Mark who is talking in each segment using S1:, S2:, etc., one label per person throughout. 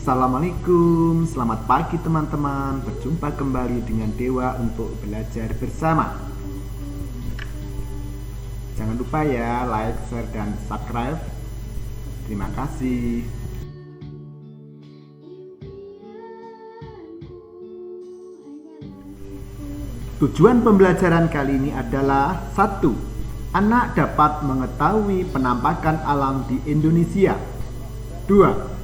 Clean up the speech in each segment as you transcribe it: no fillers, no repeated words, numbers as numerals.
S1: Assalamualaikum, selamat pagi teman-teman. Berjumpa kembali dengan Dewa untuk belajar bersama. Jangan lupa ya like, share, dan subscribe. Terima kasih. Tujuan pembelajaran kali ini adalah 1. Anak dapat mengetahui penampakan alam di Indonesia. 2.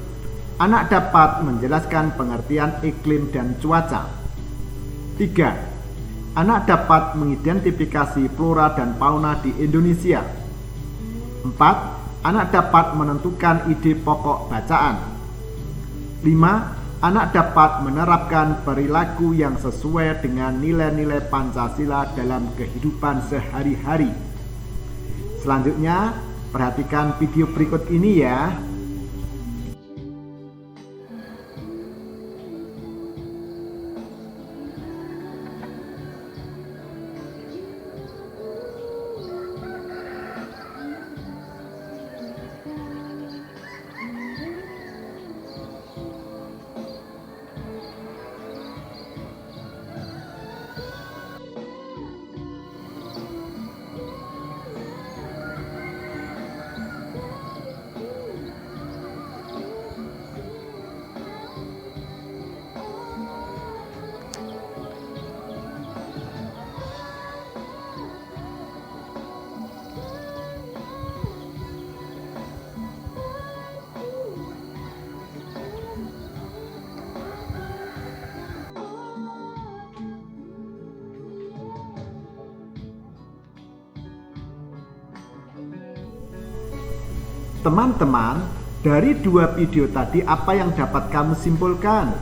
S1: Anak dapat menjelaskan pengertian iklim dan cuaca. 3. Anak dapat mengidentifikasi flora dan fauna di Indonesia. 4. Anak dapat menentukan ide pokok bacaan. 5. Anak dapat menerapkan perilaku yang sesuai dengan nilai-nilai Pancasila dalam kehidupan sehari-hari. Selanjutnya, perhatikan video berikut ini ya. Teman-teman, dari dua video tadi apa yang dapat kamu simpulkan?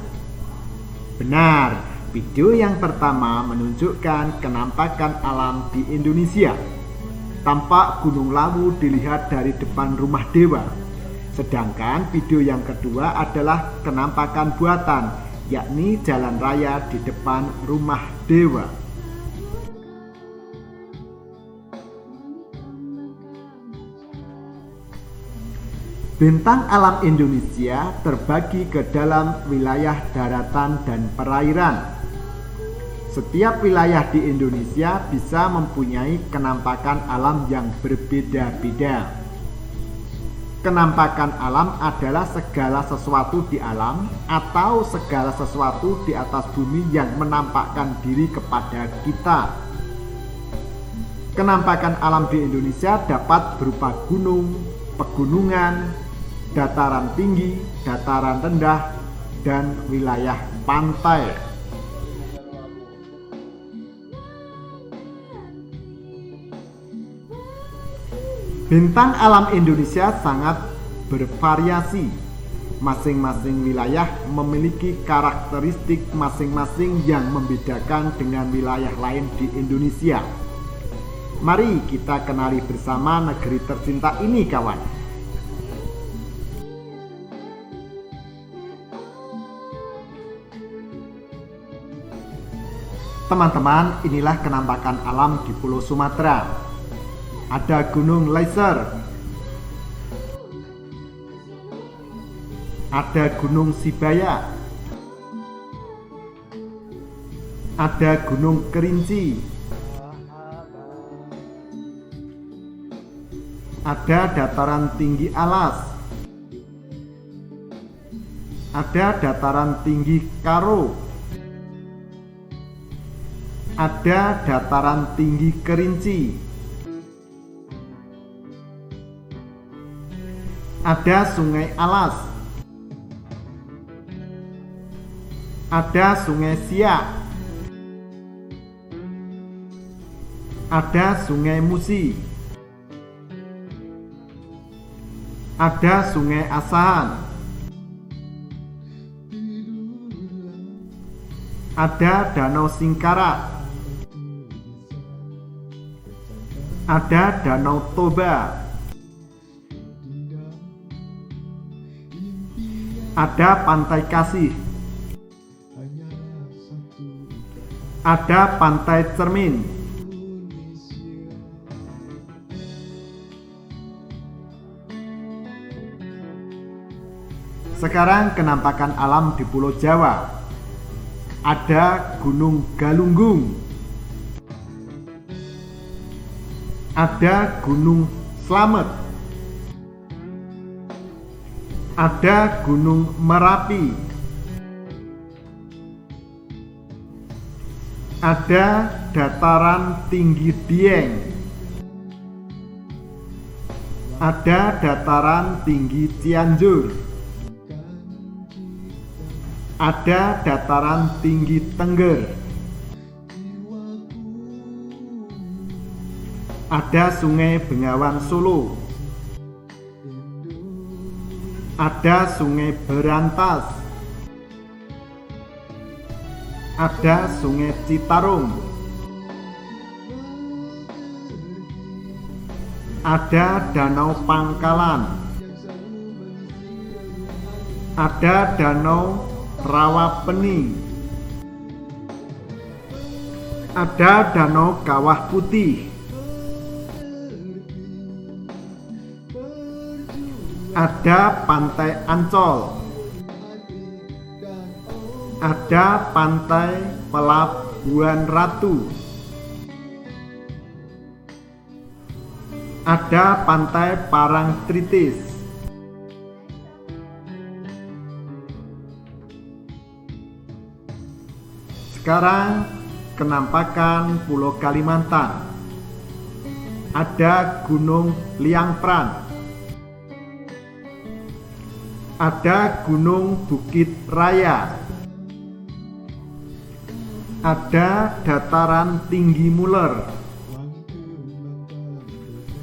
S1: Benar, video yang pertama menunjukkan kenampakan alam di Indonesia. Tampak Gunung Lawu dilihat dari depan rumah Dewa. Sedangkan video yang kedua adalah kenampakan buatan, yakni jalan raya di depan rumah Dewa. Bentang alam Indonesia terbagi ke dalam wilayah daratan dan perairan. Setiap wilayah di Indonesia bisa mempunyai kenampakan alam yang berbeda-beda. Kenampakan alam adalah segala sesuatu di alam atau segala sesuatu di atas bumi yang menampakkan diri kepada kita. Kenampakan alam di Indonesia dapat berupa gunung, pegunungan, dataran tinggi, dataran rendah, dan wilayah pantai. Bentang alam Indonesia sangat bervariasi. Masing-masing wilayah memiliki karakteristik masing-masing yang membedakan dengan wilayah lain di Indonesia. Mari kita kenali bersama negeri tercinta ini, kawan. Teman-teman, inilah kenampakan alam di Pulau Sumatera. Ada Gunung Leuser, ada Gunung Sibaya, ada Gunung Kerinci, ada dataran tinggi Alas, ada dataran tinggi Karo, ada dataran tinggi Kerinci, ada Sungai Alas, ada Sungai Siak, ada Sungai Musi, ada Sungai Asahan, ada Danau Singkarak, ada Danau Toba, ada Pantai Kasih, ada Pantai Cermin, Sekarang kenampakan alam di Pulau Jawa. Ada Gunung Galunggung, ada Gunung Slamet, ada Gunung Merapi, ada Dataran Tinggi Dieng, ada Dataran Tinggi Cianjur, ada Dataran Tinggi Tengger, ada Sungai Bengawan Solo, ada Sungai Berantas, ada Sungai Citarum, ada Danau Pangkalan, ada Danau Rawapeni, ada Danau Kawah Putih, ada Pantai Ancol, ada Pantai Pelabuhan Ratu, ada Pantai Parangtritis, sekarang kenampakan Pulau Kalimantan. Ada Gunung Liangpran, ada Gunung Bukit Raya, ada Dataran Tinggi Muler,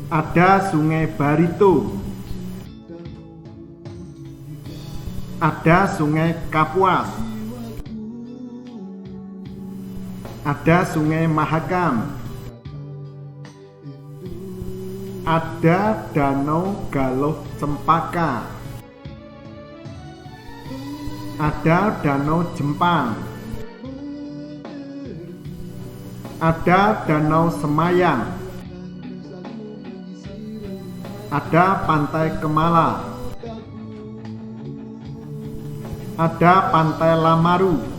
S1: ada Sungai Barito, ada Sungai Kapuas, ada Sungai Mahakam, ada Danau Galuh Cempaka, ada Danau Jempang, ada Danau Semayang, ada Pantai Kemala, ada Pantai Lamaru.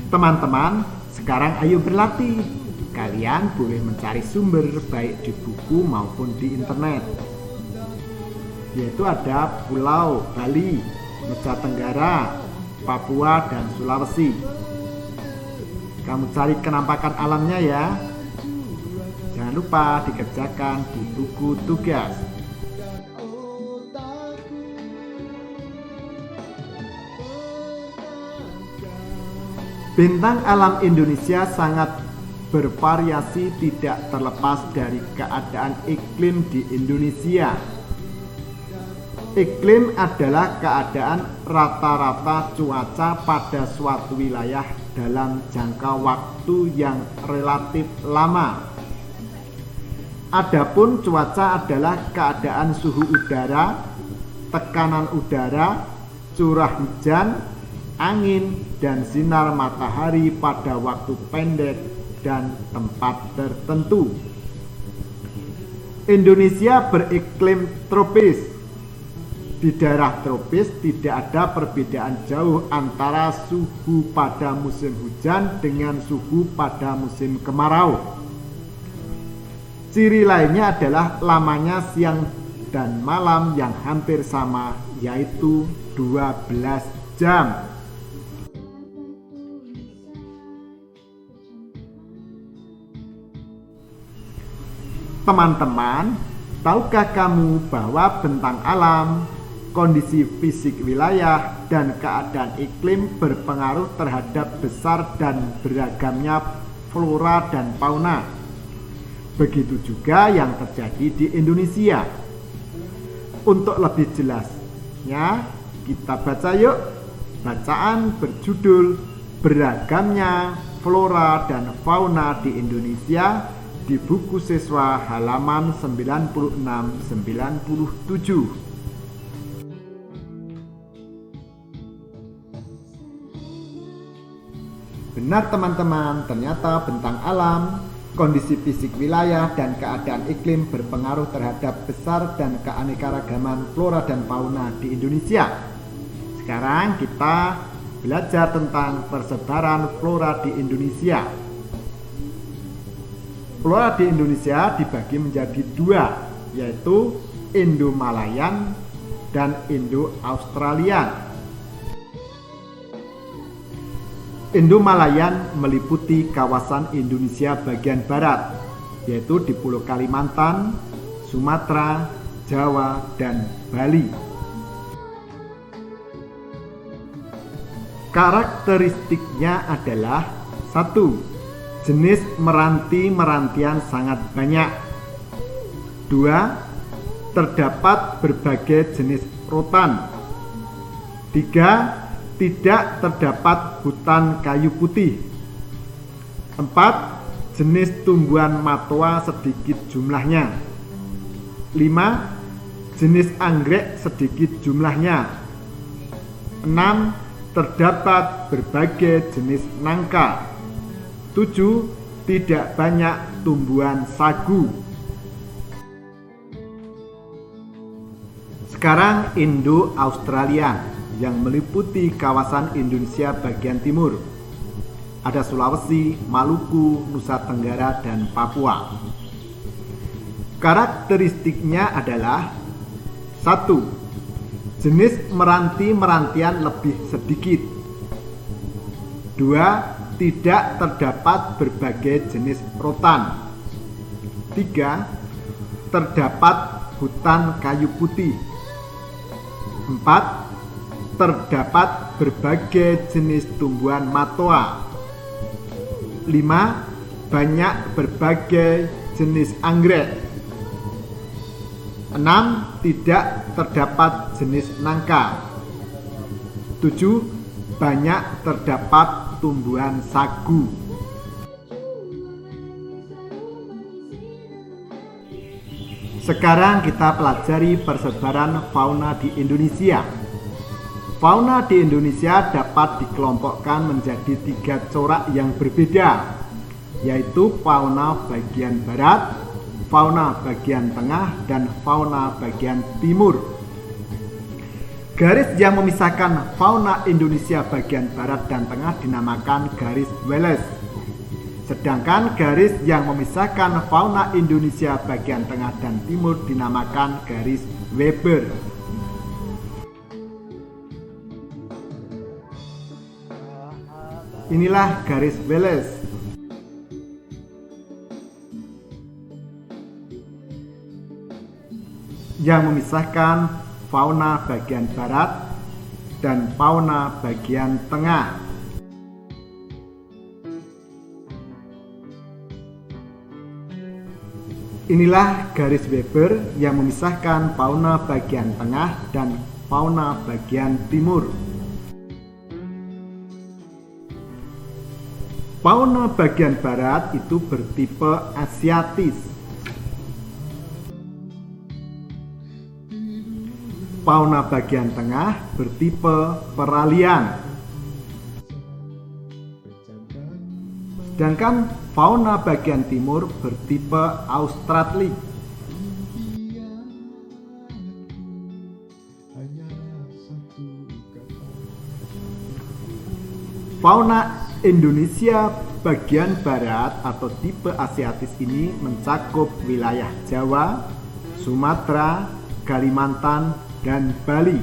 S1: Teman-teman, sekarang ayo berlatih. Kalian boleh mencari sumber baik di buku maupun di internet. Yaitu ada Pulau Bali, Nusa Tenggara, Papua, dan Sulawesi. Kamu cari kenampakan alamnya ya. Jangan lupa dikerjakan di buku tugas. Bintang alam Indonesia sangat bervariasi, tidak terlepas dari keadaan iklim di Indonesia. Iklim adalah keadaan rata-rata cuaca pada suatu wilayah dalam jangka waktu yang relatif lama. Adapun cuaca adalah keadaan suhu udara, tekanan udara, curah hujan, angin, dan sinar matahari pada waktu pendek dan tempat tertentu. Indonesia beriklim tropis. Di daerah tropis tidak ada perbedaan jauh antara suhu pada musim hujan dengan suhu pada musim kemarau. Ciri lainnya adalah lamanya siang dan malam yang hampir sama, yaitu 12 jam. Teman-teman, tahukah kamu bahwa bentang alam, kondisi fisik wilayah, dan keadaan iklim berpengaruh terhadap besar dan beragamnya flora dan fauna? Begitu juga yang terjadi di Indonesia. Untuk lebih jelasnya, kita baca yuk bacaan berjudul Beragamnya Flora dan Fauna di Indonesia di buku siswa halaman 96-97. Benar teman-teman, ternyata bentang alam, Kondisi fisik wilayah dan keadaan iklim berpengaruh terhadap besar dan keanekaragaman flora dan fauna di Indonesia. Sekarang kita belajar tentang persebaran flora di Indonesia. Flora di Indonesia dibagi menjadi dua, yaitu Indo-Malayan dan Indo-Australian. Indo-Malayan meliputi kawasan Indonesia bagian barat, yaitu di Pulau Kalimantan, Sumatera, Jawa, dan Bali. Karakteristiknya adalah: 1. Jenis meranti-merantian sangat banyak. 2. Terdapat berbagai jenis rotan. 3. Tidak terdapat hutan kayu putih. 4. Jenis tumbuhan matoa sedikit jumlahnya. 5. Jenis anggrek sedikit jumlahnya. 6. Terdapat berbagai jenis nangka. 7. Tidak banyak tumbuhan sagu. Sekarang Indo-Australia yang meliputi kawasan Indonesia bagian timur. Ada Sulawesi, Maluku, Nusa Tenggara, dan Papua. Karakteristiknya adalah: 1. Jenis meranti-merantian lebih sedikit. 2. Tidak terdapat berbagai jenis rotan. 3. Terdapat hutan kayu putih. 4. Terdapat berbagai jenis tumbuhan matoa. 5. Banyak berbagai jenis anggrek. 6. Tidak terdapat jenis nangka. 7. Banyak terdapat tumbuhan sagu. Sekarang kita pelajari persebaran fauna di Indonesia. Fauna di Indonesia dapat dikelompokkan menjadi 3 corak yang berbeda, yaitu fauna bagian barat, fauna bagian tengah, dan fauna bagian timur. Garis yang memisahkan fauna Indonesia bagian barat dan tengah dinamakan garis Wallace. Sedangkan garis yang memisahkan fauna Indonesia bagian tengah dan timur dinamakan garis Weber. Inilah garis Wallace. Yang memisahkan fauna bagian barat dan fauna bagian tengah. Inilah garis Weber yang memisahkan fauna bagian tengah dan fauna bagian timur. Fauna bagian barat itu bertipe asiatis. Fauna bagian tengah bertipe peralian. Sedangkan fauna bagian timur bertipe australik. Fauna Indonesia bagian barat atau tipe asiatis ini mencakup wilayah Jawa, Sumatera, Kalimantan, dan Bali.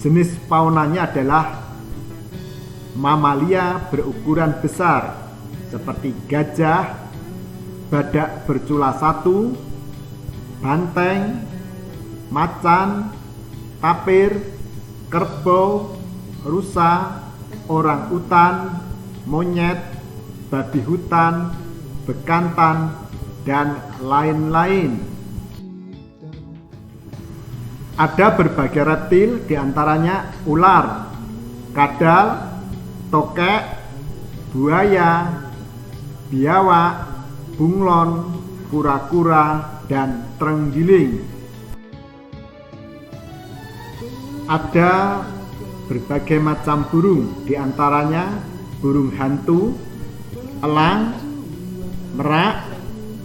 S1: Jenis faunanya adalah mamalia berukuran besar seperti gajah, badak bercula satu, banteng, macan, tapir, kerbau, rusa, orang utan, monyet, babi hutan, bekantan, dan lain-lain. Ada berbagai reptil, diantaranya ular, kadal, tokek, buaya, biawak, bunglon, kura-kura, dan terenggiling. Ada berbagai macam burung, diantaranya burung hantu, elang, merak,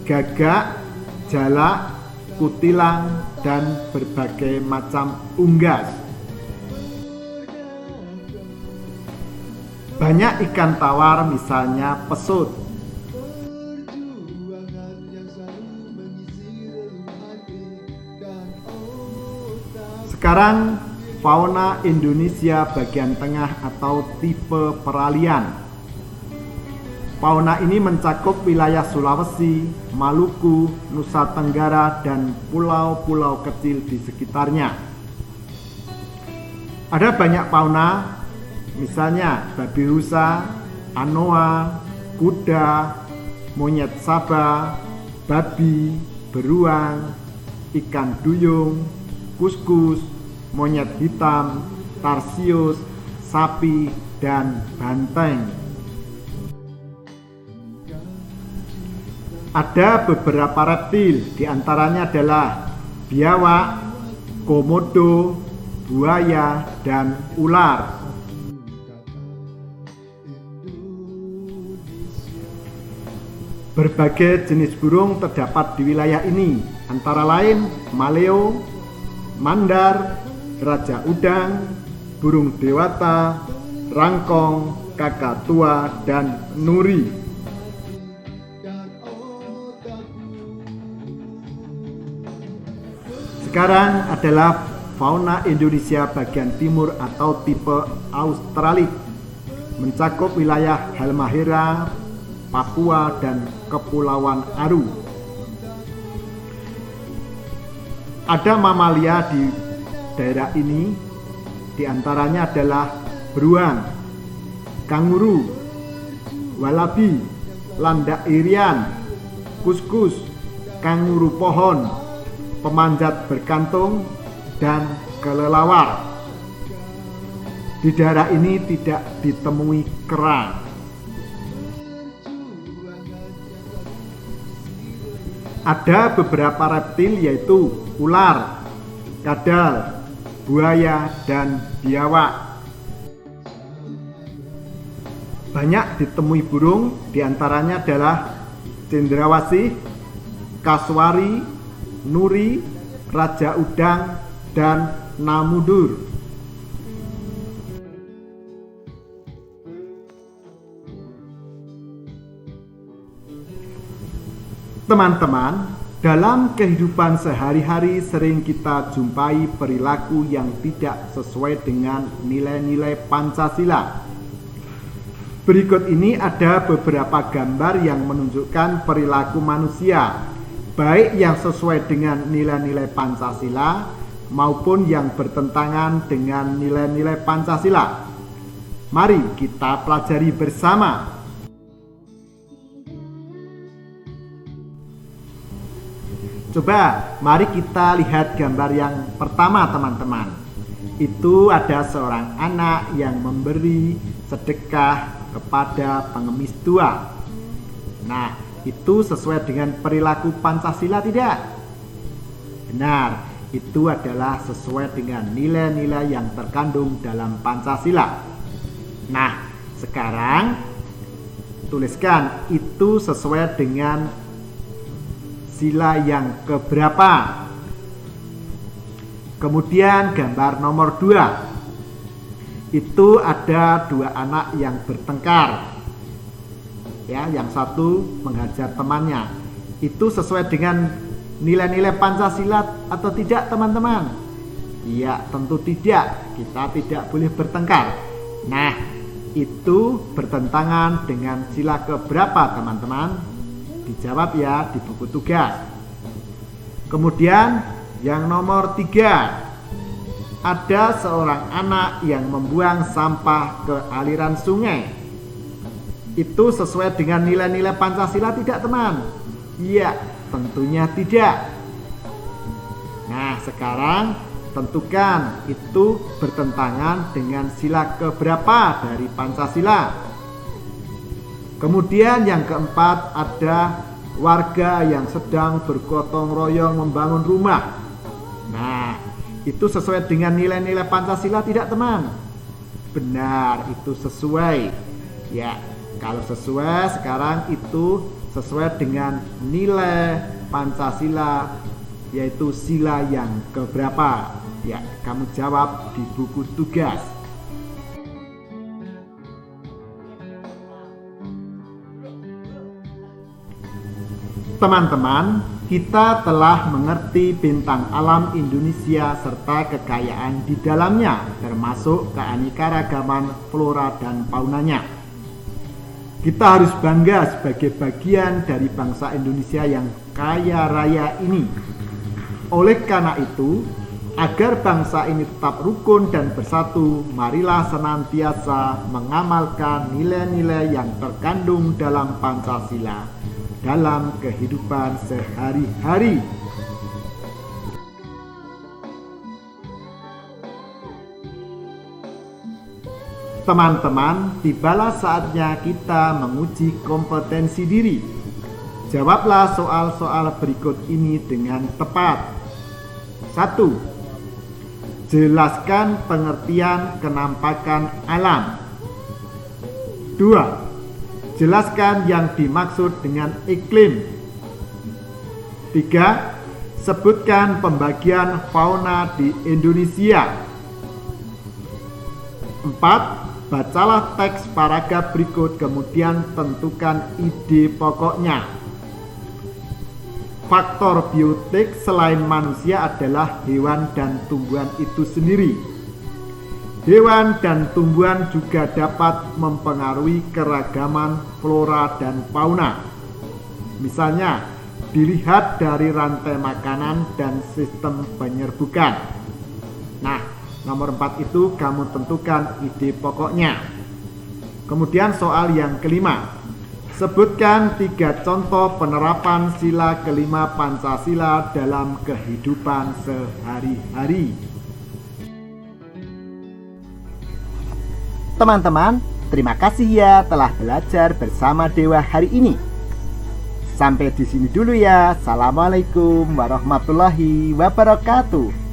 S1: gagak, jalak, kutilang, dan berbagai macam unggas. Banyak ikan tawar, misalnya pesut. Sekarang fauna Indonesia bagian tengah atau tipe peralihan. Fauna ini mencakup wilayah Sulawesi, Maluku, Nusa Tenggara, dan pulau-pulau kecil di sekitarnya. Ada banyak fauna, misalnya babi rusa, anoa, kuda, monyet Sabah, babi, beruang, ikan duyung, kuskus, monyet hitam, tarsius, sapi, dan banteng. Ada beberapa reptil, diantaranya adalah biawak, komodo, buaya, dan ular. Berbagai jenis burung terdapat di wilayah ini, antara lain maleo, mandar, raja udang, burung dewata, rangkong, kakatua, dan nuri. Sekarang adalah fauna Indonesia bagian timur atau tipe Australik, mencakup wilayah Halmahera, Papua, dan Kepulauan Aru. Ada mamalia di daerah ini, diantaranya adalah beruang, kanguru, walabi, landak irian, kuskus, kanguru pohon, pemanjat berkantung, dan kelelawar. Di daerah ini tidak ditemui kera. Ada beberapa reptil yaitu ular, kadal, buaya, dan biawak. Banyak ditemui burung, diantaranya adalah cendrawasih, kasuari, nuri, raja udang, dan namudur. Teman-teman, dalam kehidupan sehari-hari sering kita jumpai perilaku yang tidak sesuai dengan nilai-nilai Pancasila. Berikut ini ada beberapa gambar yang menunjukkan perilaku manusia, baik yang sesuai dengan nilai-nilai Pancasila maupun yang bertentangan dengan nilai-nilai Pancasila. Mari kita pelajari bersama. Coba, mari kita lihat gambar yang pertama, teman-teman. Itu ada seorang anak yang memberi sedekah kepada pengemis tua. Nah, itu sesuai dengan perilaku Pancasila tidak? Benar, itu adalah sesuai dengan nilai-nilai yang terkandung dalam Pancasila. Nah, sekarang tuliskan itu sesuai dengan sila yang keberapa. Kemudian gambar nomor 2. Itu ada dua anak yang bertengkar. Ya, yang satu menghajar temannya. Itu sesuai dengan nilai-nilai Pancasila atau tidak, teman-teman? Iya, tentu tidak. Kita tidak boleh bertengkar. Nah, itu bertentangan dengan sila keberapa, teman-teman? Dijawab ya di buku tugas. Kemudian yang nomor 3, ada seorang anak yang membuang sampah ke aliran sungai. Itu sesuai dengan nilai-nilai Pancasila tidak, teman? Iya, tentunya tidak. Nah, sekarang tentukan itu bertentangan dengan sila keberapa dari Pancasila. Kemudian yang keempat, ada warga yang sedang bergotong royong membangun rumah. Nah, itu sesuai dengan nilai-nilai Pancasila tidak, teman? Benar, itu sesuai. Ya, kalau sesuai sekarang itu sesuai dengan nilai Pancasila, yaitu sila yang keberapa? Ya, kamu jawab di buku tugas. Teman-teman, kita telah mengerti bentang alam Indonesia serta kekayaan di dalamnya, termasuk keanekaragaman flora dan faunanya. Kita harus bangga sebagai bagian dari bangsa Indonesia yang kaya raya ini. Oleh karena itu, agar bangsa ini tetap rukun dan bersatu, marilah senantiasa mengamalkan nilai-nilai yang terkandung dalam Pancasila dalam kehidupan sehari-hari. Teman-teman, tibalah saatnya kita menguji kompetensi diri. Jawablah soal-soal berikut ini dengan tepat. 1. Jelaskan pengertian kenampakan alam. 2. Jelaskan yang dimaksud dengan iklim. 3. Sebutkan pembagian fauna di Indonesia. 4. Bacalah teks paragraf berikut, kemudian tentukan ide pokoknya. Faktor biotik selain manusia adalah hewan dan tumbuhan itu sendiri. Hewan dan tumbuhan juga dapat mempengaruhi keragaman flora dan fauna. Misalnya, dilihat dari rantai makanan dan sistem penyerbukan. Nah, nomor 4 itu kamu tentukan ide pokoknya. Kemudian soal yang kelima. Sebutkan 3 contoh penerapan sila kelima Pancasila dalam kehidupan sehari-hari. Teman-teman, terima kasih ya telah belajar bersama Dewa hari ini. Sampai di sini dulu ya. Assalamualaikum warahmatullahi wabarakatuh.